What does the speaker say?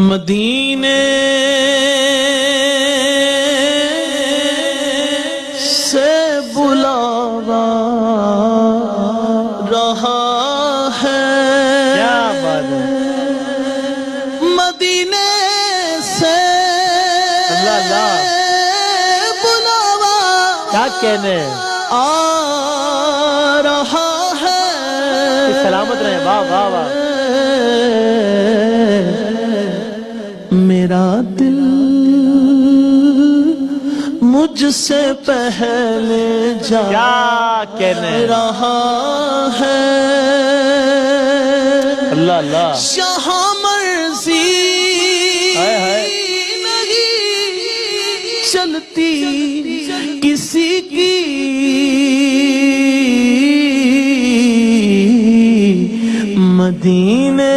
مدینے سے بلاوا رہا ہے، کیا بات ہے، مدینے سے اللہ اللہ بلاوا کیا کہنے، آ رہا ہے، سلامت رہے، واہ واہ واہ، میرا دل مجھ سے پہلے جا کیا کہنے، رہا ہے، اللہ اللہ، شاہ مرضی ہائے ہائے، نہیں چلتی کسی کی، مدینے